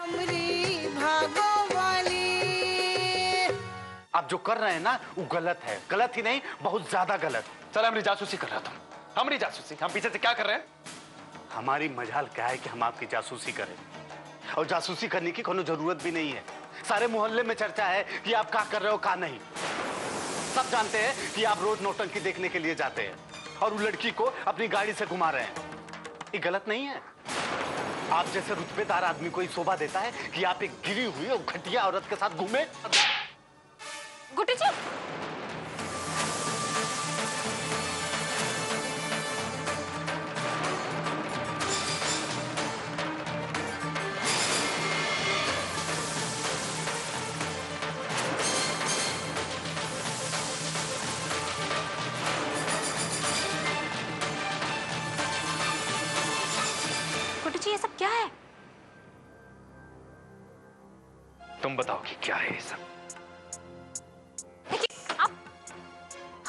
हमरी भागो वाली। आप जो कर रहे हैं ना वो गलत है, गलत ही नहीं बहुत ज्यादा गलत। चल हमारी जासूसी कर रहा था, हमारी जासूसी। हम पीछे से क्या कर रहे हैं? हमारी मजाल क्या है कि हम आपकी जासूसी करें, और जासूसी करने की कोई जरूरत भी नहीं है। सारे मोहल्ले में चर्चा है कि आप क्या कर रहे हो क्या नहीं। सब जानते हैं कि आप रोज नौटंकी देखने के लिए जाते हैं और वो लड़की को अपनी गाड़ी से घुमा रहे हैं। ये गलत नहीं है। आप जैसे रुतबेदार आदमी को ही शोभा देता है कि आप एक गिरी हुई और घटिया औरत के साथ घूमे। गुड्डू जी, गुड्डू जी ये सब क्या है? तुम बताओ कि क्या है ये सब?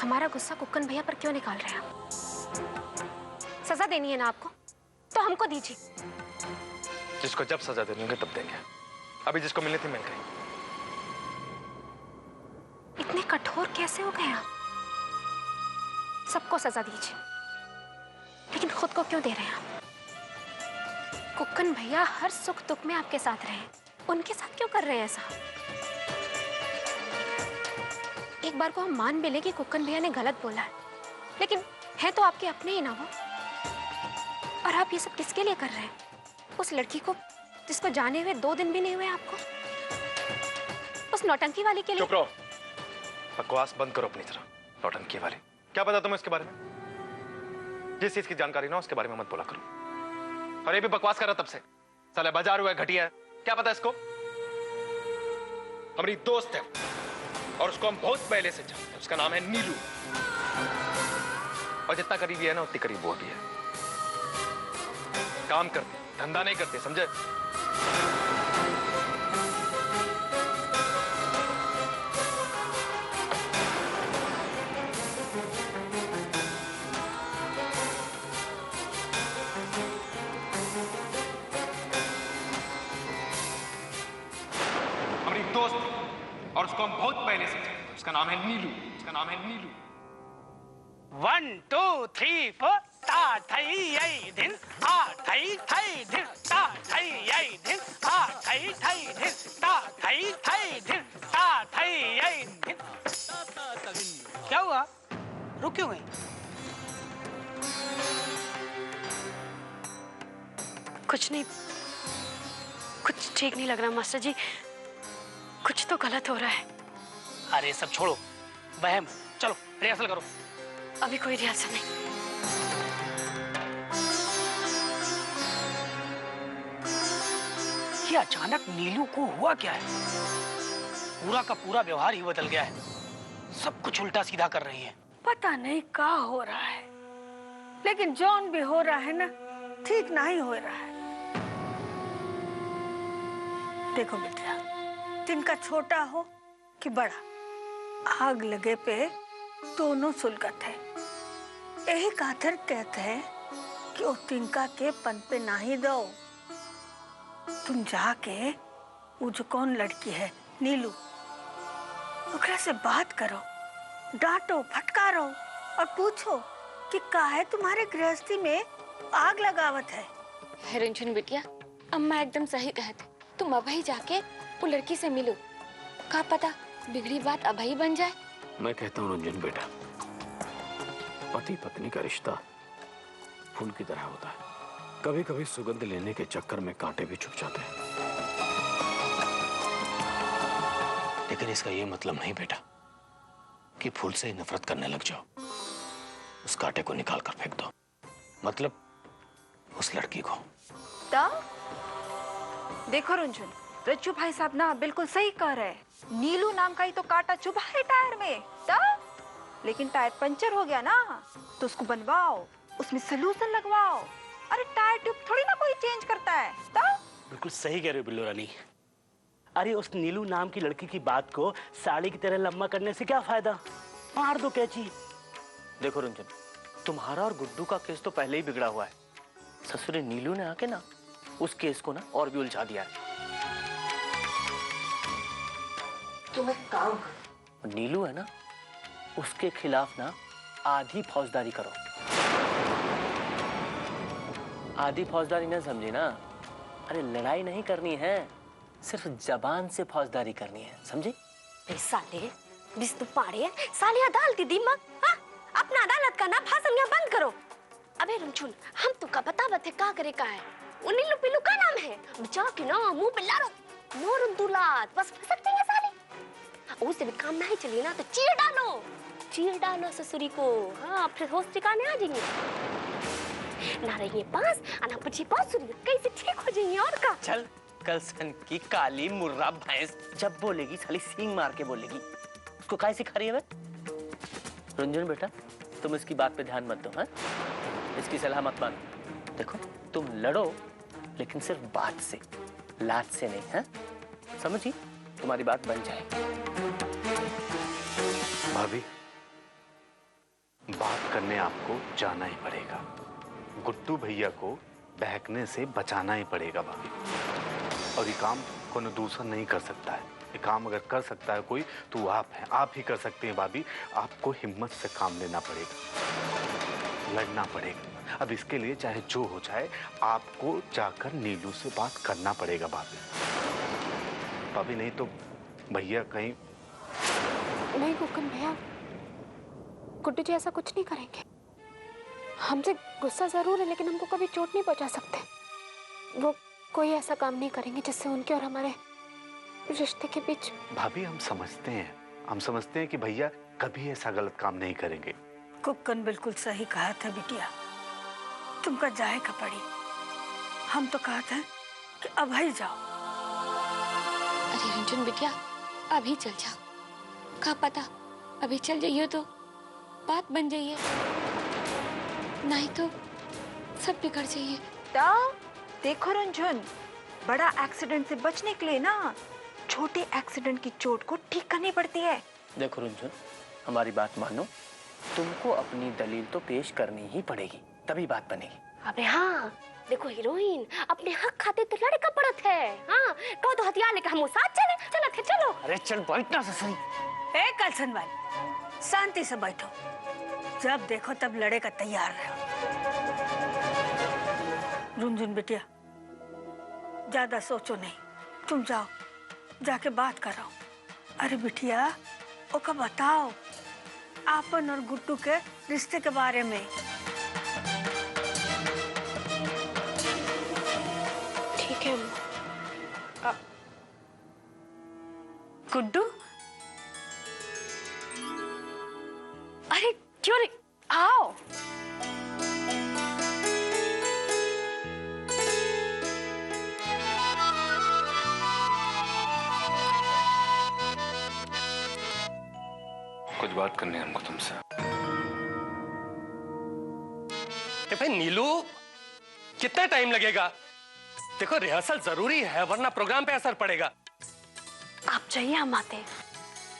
हमारा गुस्सा कुक्कन भैया पर क्यों निकाल रहे हैं आप? सजा देनी है ना आपको, तो हमको दीजिए। जिसको जब सजा देनी होगी तब देंगे, अभी जिसको मिलनी थी मिल गई। इतने कठोर कैसे हो गए आप? सबको सजा दीजिए, लेकिन खुद को क्यों दे रहे हैं आप? कुक्कन भैया हर सुख दुख में आपके साथ रहे, उनके साथ क्यों कर रहे हैं ऐसा? एक बार को हम मान भी ले कि कुक्कन भैया ने गलत बोला है, लेकिन है तो आपके अपने ही ना वो। और आप ये सब किसके लिए कर रहे हैं? उस लड़की को जिसको जाने हुए 2 दिन भी नहीं हुए आपको, उस नौटंकी वाली के लिए। चुप रहो, बकवास बंद करो अपनी तरह। नौटंकी वाली क्या पता तुम्हें इसके बारे में? जिस चीज की जानकारी ना उसके बारे में मत बोला करो। और ये भी बकवास कर रहा तब से, साला बाजार हुआ है, घटिया है, क्या पता इसको? हमारी दोस्त है और उसको हम बहुत पहले से जानते हैं। उसका नाम है नीलू, और जितना करीबी है ना उतनी करीब वो भी है। काम करते, धंधा नहीं करते, समझे? हमारी दोस्त और उसको हम बहुत पहले से जानते हैं। उसका नाम है नीलू, उसका नाम है नीलू। 1 2 3 4 ता थई यई दिन आ थई थई दिन ता थई यई दिन आ थई थई दिन ता थई थई दिन ता थई यई दिन। क्या हुआ? रुक क्यों गई? कुछ नहीं, कुछ ठीक नहीं लग रहा मास्टर जी, कुछ तो गलत हो रहा है। अरे सब छोड़ो, वहम। चलो रिहर्सल करो। अभी कोई रिहर्सल नहीं। ये अचानक नीलू को हुआ क्या है? पूरा का पूरा व्यवहार ही बदल गया है, सब कुछ उल्टा सीधा कर रही है। पता नहीं क्या हो रहा है, लेकिन जौन भी हो रहा है ना ठीक नहीं हो रहा है। देखो बेटा, तिनका छोटा हो कि बड़ा, आग लगे पे दोनों सुलगत है। यही खातिर कहते हैं कि ओ तिनका के पन पे ना ही दो। तुम जाके वो जो कौन लड़की है नीलू, ओकरा से बात करो, डांटो, फटकारो और पूछो कि काहे तुम्हारे गृहस्थी में आग लगावत है। रंजन बिटिया, अम्मा एकदम सही कहते, तुम अभी जाके वो लड़की से मिलो, क्या पता बिगड़ी बात अभी बन जाए। मैं कहता हूँ रंजन बेटा, पति पत्नी का रिश्ता फूल की तरह होता है, कभी कभी सुगंध लेने के चक्कर में कांटे भी छुप जाते हैं। लेकिन इसका यह मतलब नहीं बेटा कि फूल से ही नफरत करने लग जाओ। उस कांटे को निकाल कर फेंक दो, मतलब उस लड़की को। देखो रंजन, रज्जू भाई साहब ना बिल्कुल सही कह रहे हैं। नीलू नाम का ही तो कांटा चुभा है टायर में, लेकिन टायर पंचर हो गया ना तो उसको बनवाओ, उसमें सलूशन लगवाओ। अरे टायर ट्यूब थोड़ी ना कोई चेंज करता है। बिल्कुल सही कह रहे हो बिल्लू रानी। अरे उस नीलू नाम की लड़की की बात को साड़ी की तरह लम्बा करने से क्या फायदा, मार दो कैची। देखो रंजन, तुम्हारा और गुड्डू का केस तो पहले ही बिगड़ा हुआ है। ससुरे नीलू ने आके ना उस केस को ना और भी उलझा दिया है। तुम एक काम करो, नीलू है ना, उसके खिलाफ ना आधी फौजदारी करो। आधी फौजदारी ना समझी ना, अरे लड़ाई नहीं करनी है, सिर्फ जबान से फौजदारी करनी है, समझी? साले बिस्तु पाड़े साले अदालती दिमाग, हाँ? अपना अदालत का ना भाषण यहाँ बंद करो। अबे रुमचुन, हम तो का बता बते का करे का है, वो नीलू पिल्लू का नाम है, बचा के ना मुंह पे लारो मोर दुलात बस फसक जाएंगे साले। उससे भी काम नहीं चलिए ना तो चीर डालो ससुरी को, हाँ फिर होश ठिकाने आ जाएंगे। ना रहिए पास ना बची पास, कैसे ठीक हो जाएंगे और का। चल कल सन की काली मुर्रा भैंस जब बोलेगी साली सींग मार के बोलेगी, उसको काय सिखा रही है वे? रुंझुन बेटा, तुम इसकी बात पे ध्यान मत दो, हाँ? इसकी सलाह मत मानो। देखो तुम लड़ो लेकिन सिर्फ बात से, लात से नहीं, हाँ? समझी? तुम्हारी बात बन जाएगी। भाभी, बात करने आपको जाना ही पड़ेगा। गुड्डू भैया को बहकने से बचाना ही पड़ेगा भाभी। और ये काम कोई दूसरा नहीं कर सकता है। ये काम अगर कर सकता है कोई तो आप हैं, आप ही कर सकते हैं भाभी। आपको हिम्मत से काम लेना पड़ेगा, लड़ना पड़ेगा। अब इसके लिए चाहे जो हो जाए आपको जाकर नीलू से बात करना पड़ेगा भाभी। भाभी नहीं तो भैया कहीं। नहीं कुकन भैया, गुड्डू जी ऐसा कुछ नहीं करेंगे। हमसे गुस्सा जरूर है लेकिन हमको कभी चोट नहीं पहुंचा सकते। वो कोई ऐसा काम नहीं करेंगे जिससे उनके और हमारे रिश्ते के बीच। भाभी हम समझते हैं कि भैया कभी ऐसा गलत काम नहीं करेंगे। कुक्कन बिल्कुल सही कहा था बिटिया, तुमका जाए का पड़ी। हम तो कहा था कि अब ही जाओ। अरे रंजन बिटिया, अभी चल जाओ, क्या पता अभी चल जाइए तो बात बन जाइए, नहीं तो सब बिगड़ जाइए। देखो रंजन, बड़ा एक्सीडेंट से बचने के लिए ना छोटे एक्सीडेंट की चोट को ठीक करनी पड़ती है। देखो रुंझुन, हमारी बात मानो, तुमको अपनी दलील तो पेश करनी ही पड़ेगी, तभी बात बनेगी। अबे हाँ, देखो हीरोइन अपने हक खाते तो लड़का पड़त है, हाँ कहो तो हथियार लेकर हम साथ चले, चलो। अरे चल बैठना से सही। ए कलसन वाली, शांति से बैठो, जब देखो तब लड़े का तैयार रहो। रुंझुन बिटिया, ज्यादा सोचो नहीं, तुम जाओ, जाके बात करो। अरे बिटिया, ओका बताओ आपन और गुड्डू के रिश्ते के बारे में। ठीक है गुड्डू, अरे क्यों नहीं, आओ। कुछ बात करनी है हमको तुमसे। भाई नीलू, कितना टाइम लगेगा? देखो रिहर्सल जरूरी है वरना प्रोग्राम पे असर पड़ेगा। आप चाहिए हम आते।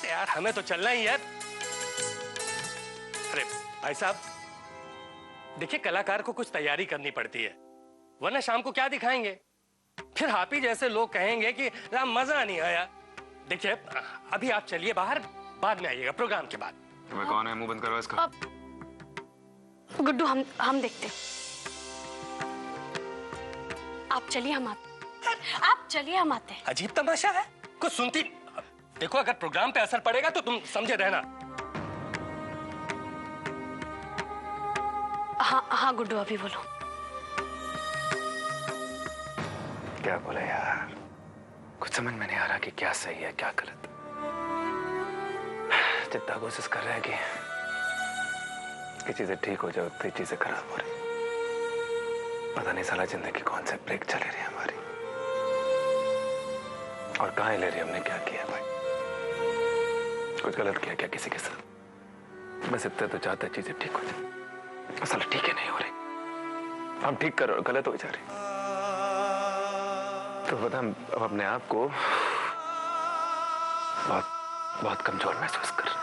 यार हमें तो चलना ही है। अरे भाई साहब, देखिए कलाकार को कुछ तैयारी करनी पड़ती है, वरना शाम को क्या दिखाएंगे? फिर आप ही जैसे लोग कहेंगे कि राम मजा नहीं आया। देखिए अभी आप चलिए बाहर, बाद में आइएगा प्रोग्राम के बाद। तुम्हें कौन है? मुंह बंद करो इसका। गुड्डू हम देखते। आप चलिए हम आते। अजीब तमाशा है, कुछ सुनती। देखो अगर प्रोग्राम पे असर पड़ेगा तो तुम समझे रहना। हाँ गुड्डू, अभी बोलो। क्या बोले यार, कुछ समझ में नहीं आ रहा कि क्या सही है क्या गलत। जितना कोशिश कर रहे हैं कि चीजें ठीक हो जाए उतनी चीजें खराब हो रही। पता नहीं साला जिंदगी कौन से ब्रेक चले रही है हमारी, और कहाँ ले रही। हमने क्या किया भाई? कुछ गलत किया क्या किसी के साथ? बस इतना तो चाहता है चीजें ठीक हो जाए। साला ठीक है नहीं हो रही, हम ठीक कर रहे, गलत हो जा रही। तो पता हम अब अपने आप को बहुत बहुत कमजोर महसूस कर रहे हैं।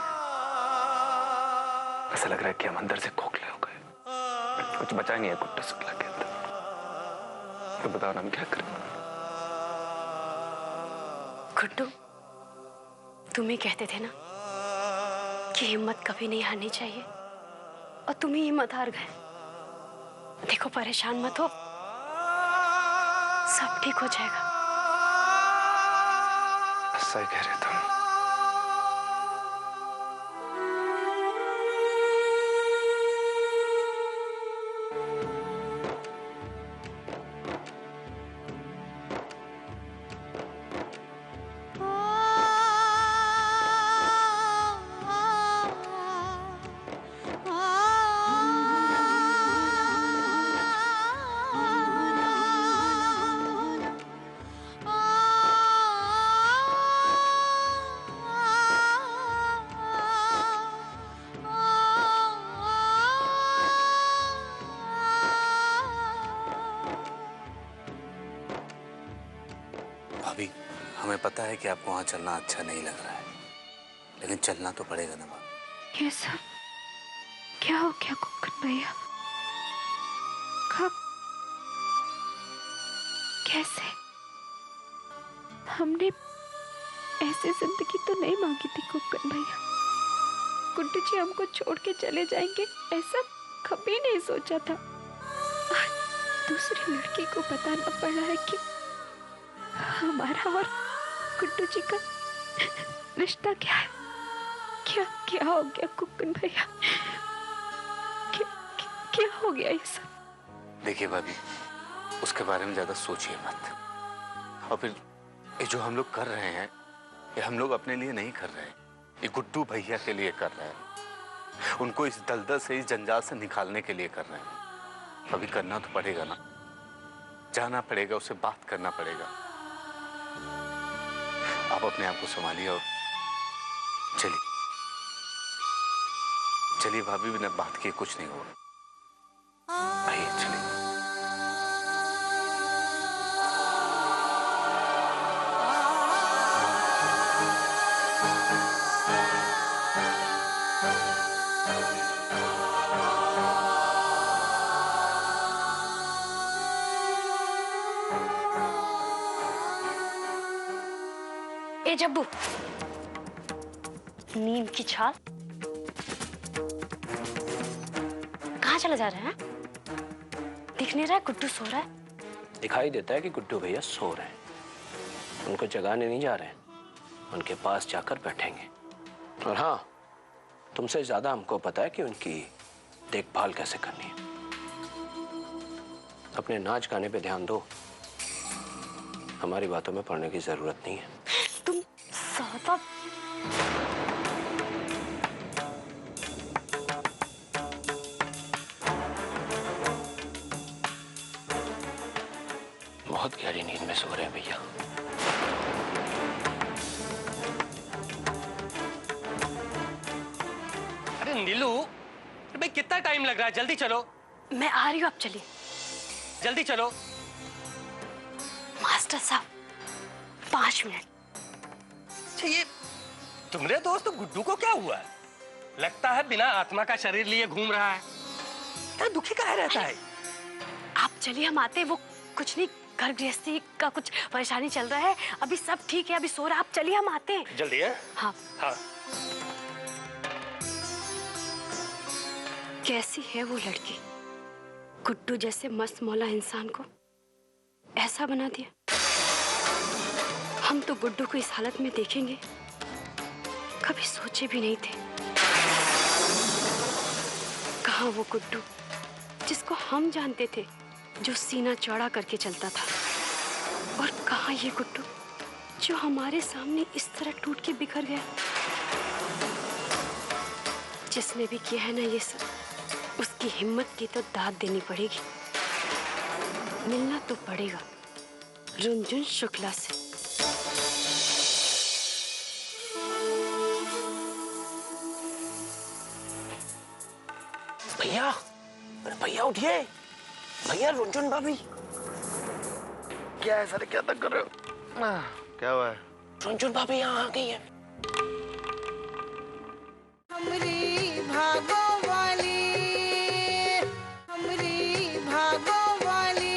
ऐसा लग रहा है कि हम अंदर से खोखले हो गए, कुछ बचा नहीं है गुड्डू शुक्ला के अंदर। तो बताओ ना हम क्या करें? गुड्डू, तुम ही कहते थे ना कि हिम्मत कभी नहीं हारनी चाहिए, और तुम ही हिम्मत हार गए। देखो परेशान मत हो, सब ठीक हो जाएगा। सही कह रहे तुम। भाभी, हमें पता है कि आपको वहां चलना अच्छा नहीं लग रहा है, लेकिन चलना तो पड़ेगा ना भाभी। ये सब क्या हो गया कुक्कुट भैया? कब? कैसे? हमने ऐसे जिंदगी तो नहीं मांगी थी कुक्कुट भैया। गुड्डू जी हमको छोड़ के चले जाएंगे ऐसा कभी नहीं सोचा था। आज दूसरी लड़की को बताना पड़ा है कि हमारा और गुड्डू जी का रिश्ता क्या है। क्या क्या हो गया कुक्कुन भैया? क्या हो गया ये सब? देखिए भाभी, उसके बारे में ज्यादा सोचिए मत। और फिर ये जो हम लोग कर रहे हैं, ये हम लोग अपने लिए नहीं कर रहे हैं, ये गुड्डू भैया के लिए कर रहे हैं। उनको इस दलदल से, इस जंजाल से निकालने के लिए कर रहे हैं। अभी करना तो पड़ेगा ना, जाना पड़ेगा, उससे बात करना पड़ेगा। आप अपने आप को संभालिए और चलिए चलिए भाभी, बिना बात किए कुछ नहीं होगा। आइए चलिए। ए जब्बू, नीम की छाल कहाँ चले जा रहे हैं? दिख नहीं रहा है गुड्डू सो रहा है? दिखाई देता है कि गुड्डू भैया सो रहे हैं। उनको जगाने नहीं जा रहे हैं, उनके पास जाकर बैठेंगे। और हाँ, तुमसे ज्यादा हमको पता है कि उनकी देखभाल कैसे करनी है। अपने नाच गाने पे ध्यान दो, हमारी बातों में पड़ने की जरूरत नहीं है। तुम ज्यादा बहुत गहरी नींद में सो रहे हैं भैया। अरे नीलू, भाई कितना टाइम लग रहा है? जल्दी चलो। मैं आ रही हूँ, आप चलिए। जल्दी चलो। मास्टर साहब 5 मिनट। अच्छा, ये तुम्हारे दोस्त गुड्डू को क्या हुआ है? लगता है बिना आत्मा का शरीर लिए घूम रहा है। क्या दुखी काहे रहता है? आप चलिए, हम आते हैं। वो कुछ नहीं, घर गृहस्थी का कुछ परेशानी चल रहा है। अभी सब ठीक है, अभी सो रहा है। आप चलिए, हम आते हैं। जल्दी है। हाँ। हाँ। कैसी है वो लड़की? गुड्डू जैसे मस्त मौला इंसान को ऐसा बना दिया। हम तो गुड्डू को इस हालत में देखेंगे कभी सोचे भी नहीं थे। कहाँ वो गुड्डू जिसको हम जानते थे, जो सीना चौड़ा करके चलता था, और कहाँ ये गुड्डू जो हमारे सामने इस तरह टूट के बिखर गया। जिसने भी किया है ना ये सब, उसकी हिम्मत की तो दाद देनी पड़ेगी। मिलना तो पड़ेगा रुनझुन शुक्ला से। भैया, अरे भैया उठिए। भैया, रुनझुन भाभी। क्या है सर, क्या तक कर रहे हो? क्या हुआ है? रुनझुन भाभी यहाँ आ गई है। हमरी भागो वाली, हमरी भागो वाली।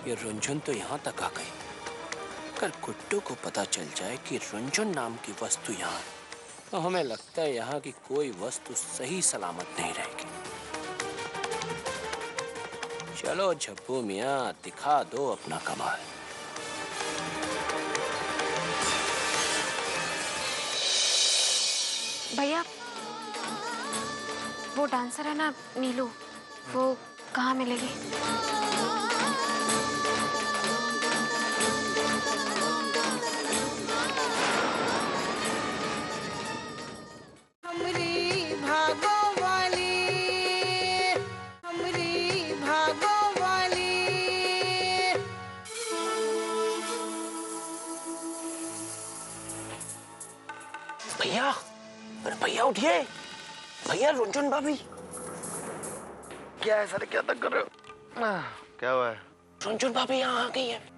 ये रुंझुन तो यहाँ तक आ गई। अगर गुड्डू को पता चल जाए कि रुंझुन नाम की वस्तु यहाँ है, तो हमें लगता है यहाँ की कोई वस्तु सही सलामत नहीं रहेगी। चलो झब्बू मियाँ, दिखा दो अपना कमाल। भैया, वो डांसर है ना नीलू, वो कहाँ मिलेगी? हमरी भागो वाली, हमरी भागो वाली। भैया, अरे भैया उठिए। भैया, रुंझुन भाभी। क्या है सर, क्या तक कर रहे हो? क्या हुआ है? रुंझुन भाभी यहाँ आ गई है।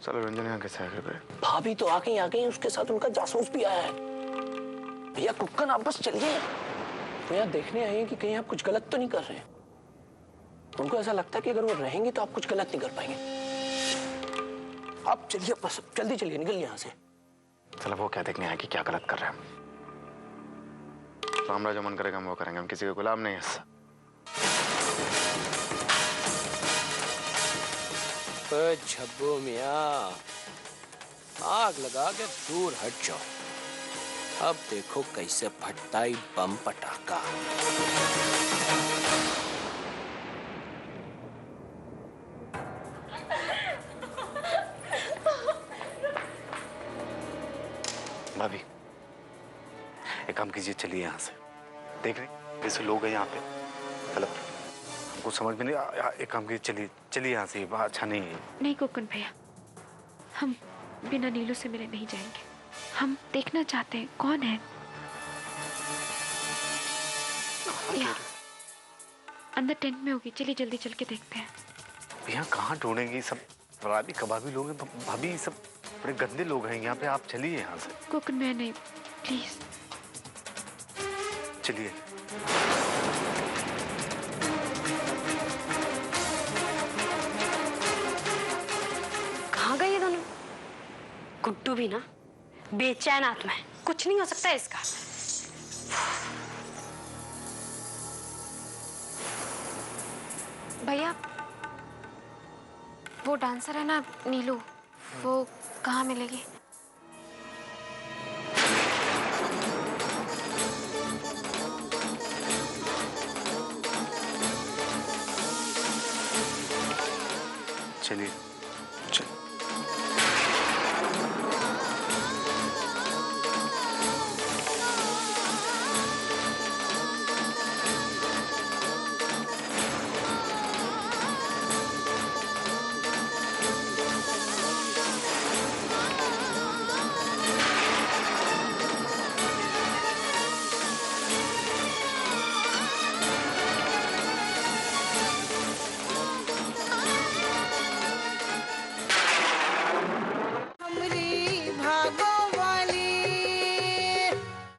चलो रंजन यहाँ कैसे आ गए? भाभी तो आ गई, उसके साथ उनका जासूस भी आया है। भैया कुक्कन, आप बस चलिए। भैया देखने आए हैं कि कहीं आप कुछ गलत तो नहीं कर रहे हैं। उनको ऐसा लगता है कि अगर वो रहेंगे तो आप कुछ गलत नहीं कर पाएंगे। आप चलिए, बस जल्दी चलिए, निकलिए यहाँ से। चलो वो क्या देखने आए कि क्या गलत कर रहे हैं हम। तो हमारा जो मन करेगा हम वो करेंगे, हम किसी के गुलाम नहीं है। झब्बू मियाँ, आग लगा के दूर हट जाओ। अब देखो कैसे फटता है बम पटाखा। भाभी एक काम कीजिए, चलिए यहाँ से। देख रहे जैसे लोग हैं यहाँ पे, मतलब हमको समझ में नहीं। एक काम कीजिए, चलिए चलिए यहाँ से, अच्छा नहीं है। नहीं कुक्कन भैया, हम बिना नीलू से मिले नहीं जाएंगे। हम देखना चाहते हैं कौन है। या, अंदर टेंट में होगी, चलिए जल्दी चल के देखते हैं। यहाँ कहाँ ढूंढेंगे? सब शराबी कबाबी लोग हैं भाभी, सब बड़े गंदे लोग हैं यहाँ पे। आप चलिए यहाँ से। कुक्कन भैया नहीं, प्लीज चलिए। कहाँ गए ये दोनों? गुड्डू भी ना बेचैन आत्मा है, कुछ नहीं हो सकता इसका। भैया, वो डांसर है ना नीलू, वो कहाँ मिलेगी? चलिए।